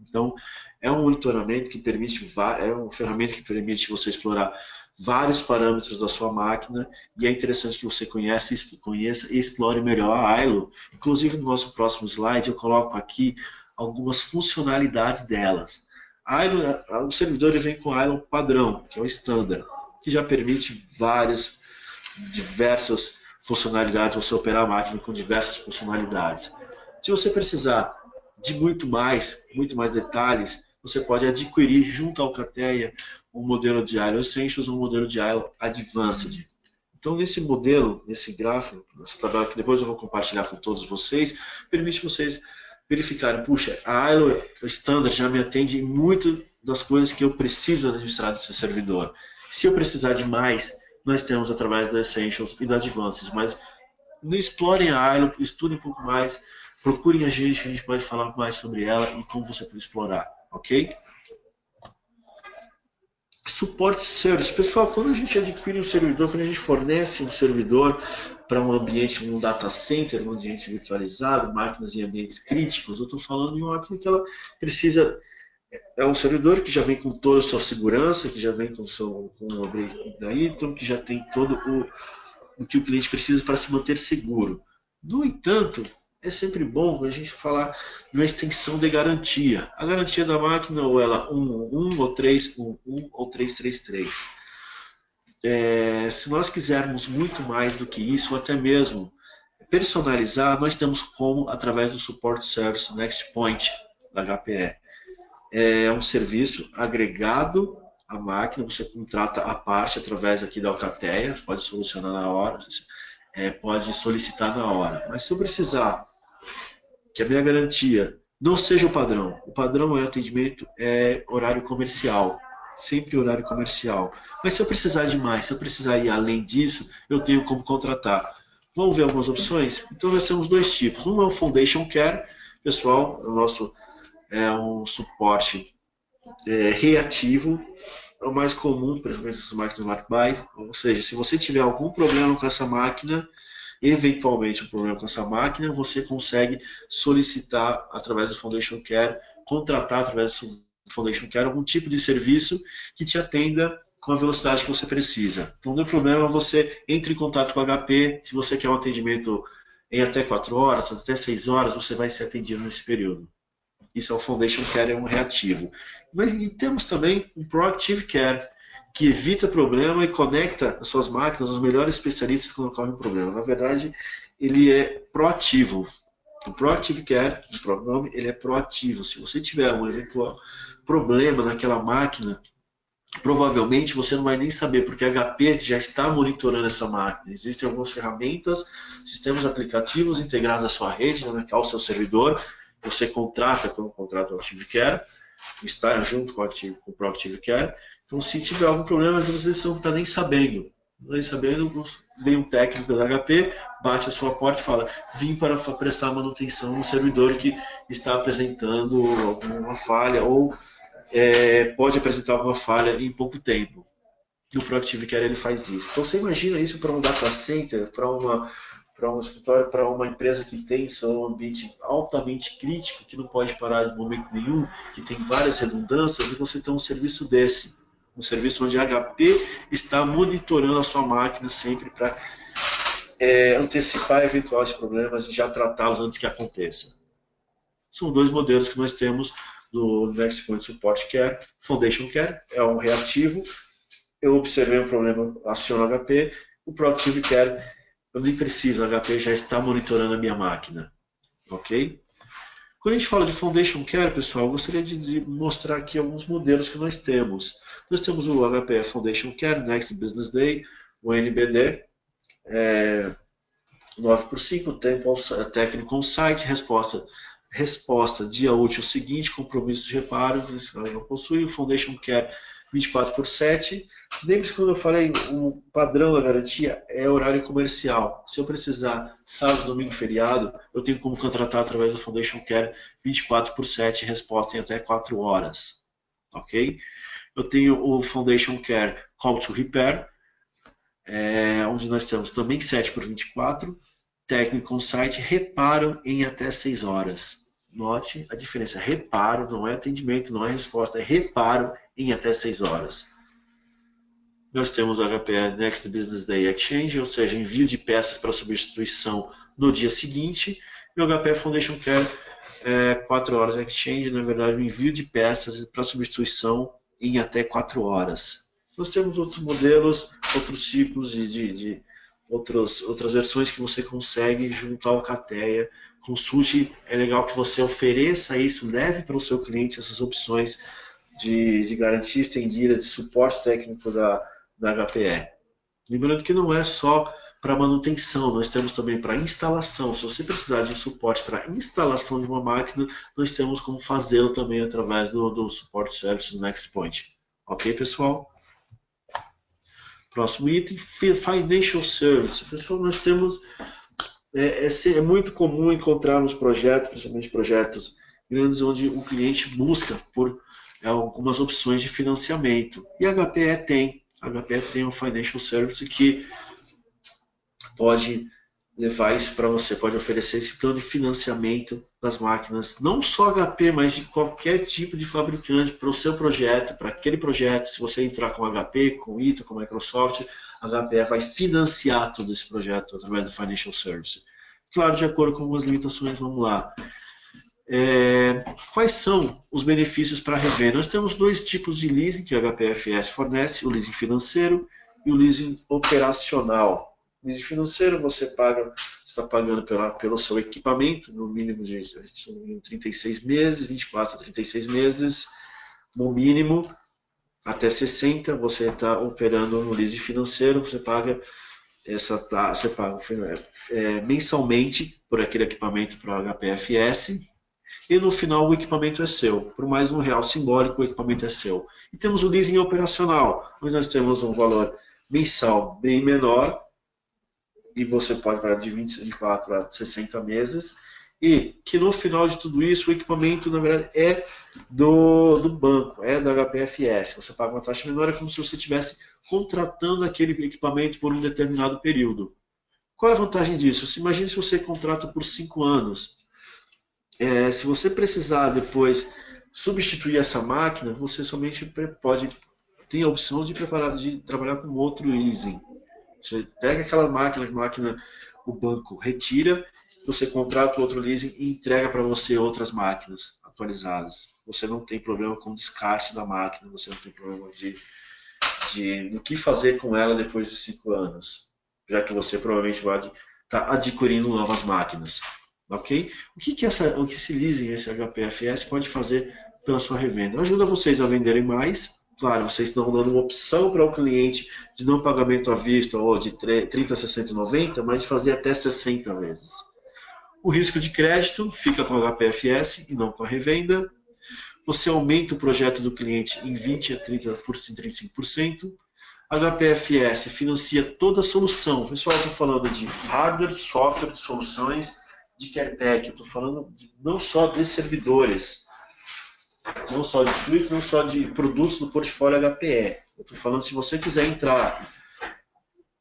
Então, é um monitoramento que permite, é uma ferramenta que permite você explorar vários parâmetros da sua máquina, e é interessante que você conheça e explore melhor a ILO. Inclusive, no nosso próximo slide, eu coloco aqui algumas funcionalidades delas. A ILO, o servidor vem com a ILO padrão, que é o standard, que já permite diversas funcionalidades, você operar a máquina com diversas funcionalidades. Se você precisar de muito mais detalhes, você pode adquirir junto à Alcateia um modelo de ILO Essentials ou um modelo de ILO Advanced. Então, nesse modelo, nesse gráfico, nessa tabela que depois eu vou compartilhar com todos vocês, permite vocês verificarem, puxa, a ILO Standard já me atende em muito das coisas que eu preciso administrar desse servidor. Se eu precisar de mais, nós temos através do Essentials e do Advanced, mas não explorem a ILO, estudem um pouco mais, procurem a gente pode falar mais sobre ela e como você pode explorar, ok? Suporte service. Pessoal, quando a gente adquire um servidor, quando a gente fornece um servidor para um ambiente, um data center, um ambiente virtualizado, máquinas em ambientes críticos, eu estou falando de uma máquina que ela precisa. É um servidor que já vem com toda a sua segurança, que já vem com o upgrade da Iton, que já tem todo o que o cliente precisa para se manter seguro. No entanto, é sempre bom a gente falar de uma extensão de garantia. A garantia da máquina, ou ela 111, ou 311, ou 333. Se nós quisermos muito mais do que isso, ou até mesmo personalizar, nós temos como através do Support Service NextPoint da HPE. É um serviço agregado à máquina, você contrata a parte através aqui da Alcateia, pode solucionar na hora, pode solicitar na hora. Mas se eu precisar que a minha garantia não seja o padrão é atendimento, é horário comercial, sempre horário comercial. Mas se eu precisar de mais, se eu precisar ir além disso, eu tenho como contratar. Vamos ver algumas opções? Então nós temos dois tipos. Um é o Foundation Care, pessoal, o nosso é um suporte reativo, é o mais comum, principalmente nas máquinas Smart Buy. Ou seja, se você tiver algum problema com essa máquina, eventualmente um problema com essa máquina, você consegue solicitar através do Foundation Care, contratar através do Foundation Care algum tipo de serviço que te atenda com a velocidade que você precisa. Então, não é problema, você entre em contato com a HP, se você quer um atendimento em até 4 horas, até 6 horas, você vai ser atendido nesse período. Isso é o Foundation Care, é um reativo. Mas e temos também um Proactive Care, que evita problema e conecta as suas máquinas aos melhores especialistas quando ocorre um problema. Na verdade, ele é proativo. O Proactive Care, o próprio nome, ele é proativo. Se você tiver um eventual problema naquela máquina, provavelmente você não vai nem saber, porque a HP já está monitorando essa máquina. Existem algumas ferramentas, sistemas aplicativos integrados à sua rede, ao seu servidor. Você contrata, quando contrata o Active Care, está junto com o Proactive Care. Então, se tiver algum problema, você não está nem sabendo. Nem sabendo, vem um técnico da HP, bate a sua porta e fala: vim para prestar manutenção no servidor que está apresentando alguma falha, ou pode apresentar uma falha em pouco tempo. No Proactive Care ele faz isso. Então, você imagina isso para um data center, para um escritório, para uma empresa que tem seu ambiente altamente crítico, que não pode parar de momento nenhum, que tem várias redundâncias, e você tem um serviço desse. Um serviço onde a HP está monitorando a sua máquina sempre para antecipar eventuais problemas e já tratá-los antes que aconteça. São dois modelos que nós temos do NextPoint Support Care. Foundation Care é um reativo. Eu observei um problema, aciono o HP. O Proactive Care, eu nem preciso, a HP já está monitorando a minha máquina. Ok? Quando a gente fala de Foundation Care, pessoal, eu gostaria de mostrar aqui alguns modelos que nós temos. Nós temos o HP Foundation Care, Next Business Day, o NBD, 9x5, tempo técnico on-site, resposta dia útil seguinte, compromisso de reparo, ela não possui, o Foundation Care 24/7. Lembre-se quando eu falei, o padrão da garantia é horário comercial. Se eu precisar sábado, domingo, feriado, eu tenho como contratar através do Foundation Care 24/7, resposta em até 4 horas. Ok? Eu tenho o Foundation Care Call to Repair, onde nós temos também 7x24. técnico on-site, reparo em até 6 horas. Note a diferença, reparo, não é atendimento, não é resposta, é reparo em até 6 horas. Nós temos o HPE Next Business Day Exchange, ou seja, envio de peças para substituição no dia seguinte, e o HPE Foundation Care 4 horas Exchange, na verdade, o envio de peças para substituição em até 4 horas. Nós temos outros modelos, outros tipos de outras versões que você consegue junto ao Cateia. Consulte, é legal que você ofereça isso, leve para o seu cliente essas opções de garantia estendida, de suporte técnico da HPE. Lembrando que não é só para manutenção, nós temos também para instalação. Se você precisar de suporte para instalação de uma máquina, nós temos como fazê-lo também através do suporte service do NextPoint. Ok, pessoal? Próximo item, Financial Service. Pessoal, nós temos... É muito comum encontrarmos projetos, principalmente projetos grandes, onde o cliente busca por algumas opções de financiamento. E a HPE tem. A HPE tem um Financial Service que pode levar isso para você, pode oferecer esse plano de financiamento das máquinas, não só HP, mas de qualquer tipo de fabricante para o seu projeto, para aquele projeto. Se você entrar com HP, com ITA, com Microsoft, a HPE vai financiar todo esse projeto através do Financial Service. Claro, de acordo com algumas limitações, vamos lá. Quais são os benefícios para revenda? Nós temos dois tipos de leasing que a HPFS fornece, o leasing financeiro e o leasing operacional. O leasing financeiro você está pagando pelo seu equipamento, no mínimo de 36 meses, 24 a 36 meses, no mínimo até 60, você está operando no leasing financeiro, você paga mensalmente por aquele equipamento para o HPFS, e no final o equipamento é seu. Por mais R$1 simbólico, o equipamento é seu. E temos o leasing operacional, onde nós temos um valor mensal bem menor, e você pode pagar de 24 a 60 meses, e que no final de tudo isso, o equipamento, na verdade, é do banco, é da HPFS. Você paga uma taxa menor, é como se você estivesse contratando aquele equipamento por um determinado período. Qual é a vantagem disso? Imagine se você contrata por 5 anos. Se você precisar depois substituir essa máquina, você somente tem a opção de trabalhar com outro leasing. Você pega aquela máquina, o banco retira, você contrata outro leasing e entrega para você outras máquinas atualizadas. Você não tem problema com o descarte da máquina, você não tem problema do que fazer com ela depois de 5 anos, já que você provavelmente vai estar adquirindo novas máquinas. Ok? O que esse leasing, esse HPFS, pode fazer pela sua revenda? Ajuda vocês a venderem mais. Claro, vocês estão dando uma opção para o cliente de não pagamento à vista ou de 30, 60 e 90, mas de fazer até 60 vezes. O risco de crédito fica com a HPFS e não com a revenda. Você aumenta o projeto do cliente em 20 a 35%. A HPFS financia toda a solução. Pessoal, eu estou falando de hardware, software, de soluções, de CarePack. Eu estou falando não só de servidores, não só de fluidos, não só de produtos do portfólio HPE. Eu estou falando, se você quiser entrar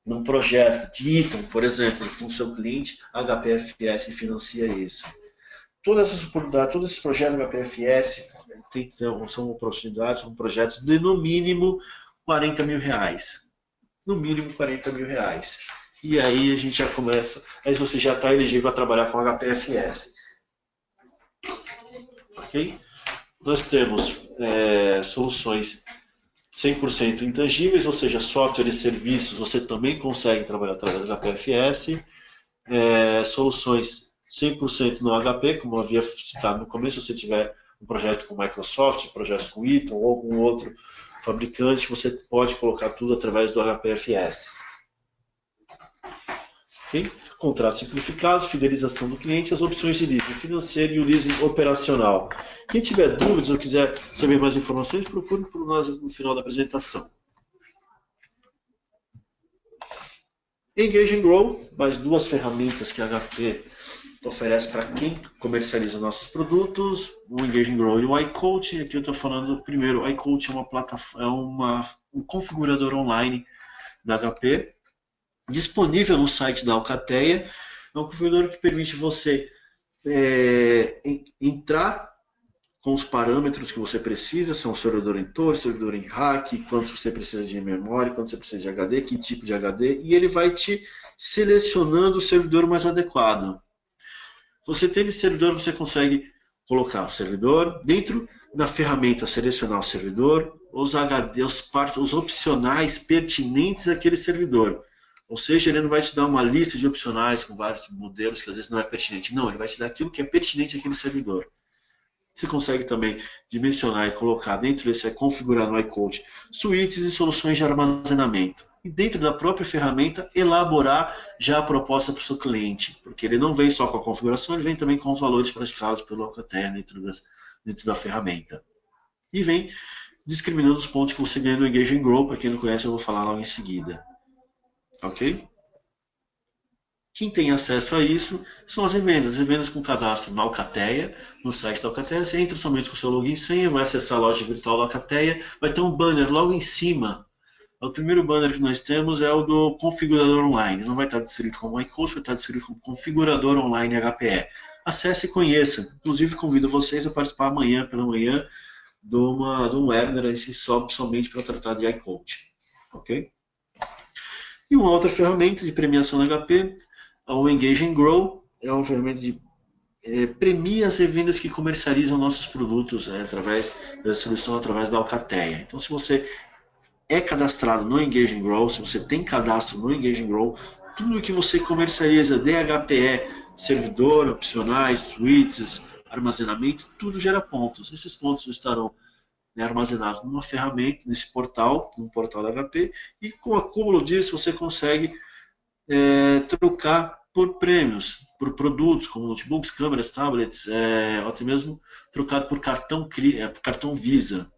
num projeto de item, por exemplo, com o seu cliente, a HPFS financia isso. Todas essas oportunidades, todos esses projetos HPFS são oportunidades, são projetos de no mínimo R$40 mil. No mínimo R$40 mil. E aí a gente já começa, aí você já está elegível a trabalhar com HPFS. Ok? Nós temos soluções 100% intangíveis, ou seja, software e serviços, você também consegue trabalhar através do HPFS. Soluções 100% no HP, como eu havia citado no começo, se você tiver um projeto com Microsoft, um projeto com Eaton ou algum outro fabricante, você pode colocar tudo através do HPFS. Okay? Contratos simplificados, fidelização do cliente, as opções de leasing financeiro e o leasing operacional. Quem tiver dúvidas ou quiser saber mais informações, procure por nós no final da apresentação. Engage and Grow, mais 2 ferramentas que a HP oferece para quem comercializa nossos produtos, o Engage and Grow e o iCoach. Aqui eu estou falando, primeiro, o iCoach é uma plataforma, um configurador online da HP, disponível no site da Alcateia, É um configurador que permite você entrar com os parâmetros que você precisa, são servidor em torre, servidor em rack, quanto você precisa de memória, quanto você precisa de HD, que tipo de HD, e ele vai te selecionando o servidor mais adequado. Você tendo servidor, você consegue colocar o servidor dentro da ferramenta, selecionar o servidor, os HD, os opcionais pertinentes àquele servidor. Ou seja, ele não vai te dar uma lista de opcionais com vários modelos que às vezes não é pertinente. Não, ele vai te dar aquilo que é pertinente àquele servidor. Você consegue também dimensionar e colocar dentro desse, configurar no iCode, suítes e soluções de armazenamento. E dentro da própria ferramenta, elaborar já a proposta para o seu cliente, porque ele não vem só com a configuração, ele vem também com os valores praticados pelo Alcatel dentro da ferramenta. E vem discriminando os pontos que você ganha no Engage and Grow, para quem não conhece, eu vou falar logo em seguida. Ok? Quem tem acesso a isso são as revendas com cadastro na Alcateia, no site da Alcateia. Você entra somente com o seu login e senha, vai acessar a loja virtual da Alcateia, vai ter um banner logo em cima. O primeiro banner que nós temos é o do configurador online. Não vai estar descrito como iCoach, vai estar descrito como configurador online HPE. Acesse e conheça. Inclusive, convido vocês a participar amanhã, pela manhã, de um webinar somente para tratar de iCoach. Ok? E uma outra ferramenta de premiação da HP, o Engage and Grow, é uma ferramenta de premia as revendas que comercializam nossos produtos através da solução através da Alcateia. Então, se você é cadastrado no Engage and Grow, se você tem cadastro no Engage and Grow, tudo que você comercializa, DHPE, servidor, opcionais, suítes, armazenamento, tudo gera pontos. Esses pontos estarão armazenados numa ferramenta, nesse portal, no portal da HP, e com o acúmulo disso você consegue trocar por prêmios, por produtos como notebooks, câmeras, tablets, ou até mesmo trocado por cartão Visa.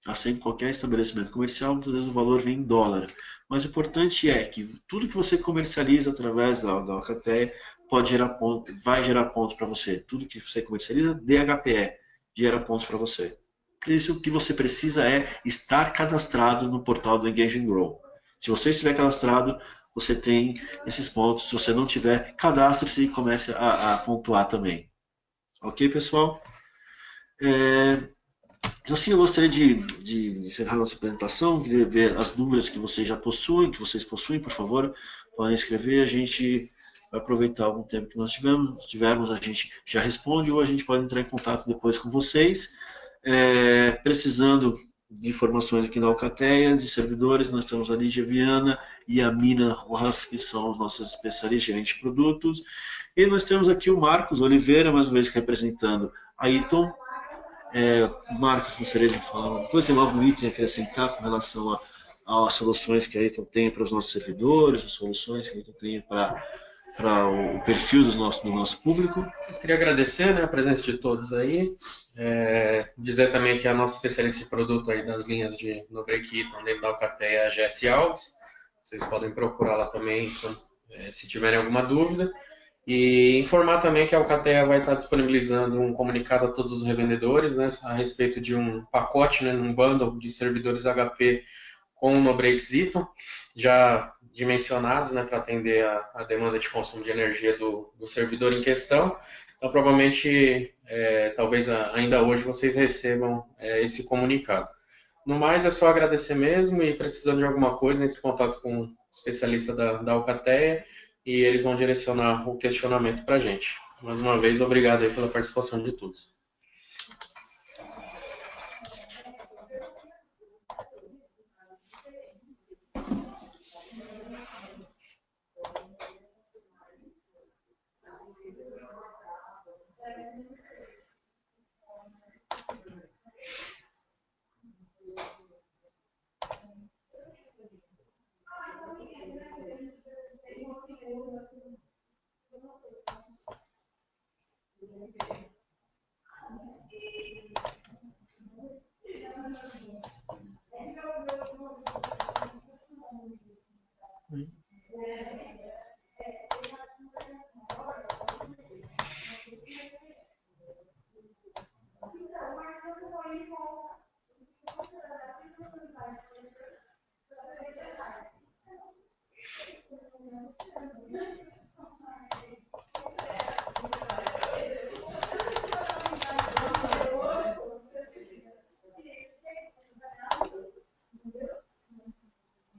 Assim, em qualquer estabelecimento comercial, muitas vezes o valor vem em dólar. Mas o importante é que tudo que você comercializa através da Alcatel pode gerar ponto, vai gerar pontos para você. Tudo que você comercializa, DHPE, gera pontos para você. Por isso, o que você precisa é estar cadastrado no portal do Engage and Grow. Se você estiver cadastrado, você tem esses pontos. Se você não tiver, cadastre-se e comece a pontuar também. Ok, pessoal? Assim, eu gostaria de encerrar nossa apresentação, queria ver as dúvidas que vocês já possuem, que vocês possuem, por favor, podem escrever, a gente vai aproveitar algum tempo que nós tivermos, a gente já responde, ou a gente pode entrar em contato depois com vocês. Precisando de informações aqui na Alcateia, de servidores, nós temos a Lígia Viana e a Mina Rojas, que são os nossos especialistas gerentes de produtos, e nós temos aqui o Marcos Oliveira, mais uma vez representando a Iton. Marcos, gostaria de falar uma coisa, tem algum item a acrescentar com relação às soluções que a Ayrton tem para os nossos servidores, as soluções que a Ayrton tem para o perfil do nosso público? Eu queria agradecer, né, a presença de todos aí, dizer também que a nossa especialista de produto aí das linhas de no Break Item dentro da Alcatel é a GS Alves, vocês podem procurá-la também se tiverem alguma dúvida. E informar também que a Alcatel vai estar disponibilizando um comunicado a todos os revendedores, né, a respeito de um pacote, né, um bundle de servidores HP com o Nobreaks Iton, já dimensionados, né, para atender a demanda de consumo de energia do servidor em questão. Então, provavelmente, talvez ainda hoje vocês recebam esse comunicado. No mais, é só agradecer mesmo e precisando de alguma coisa, entre em contato com o especialista da Alcatel e eles vão direcionar o questionamento para a gente. Mais uma vez, obrigado aí pela participação de todos.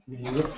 Beleza.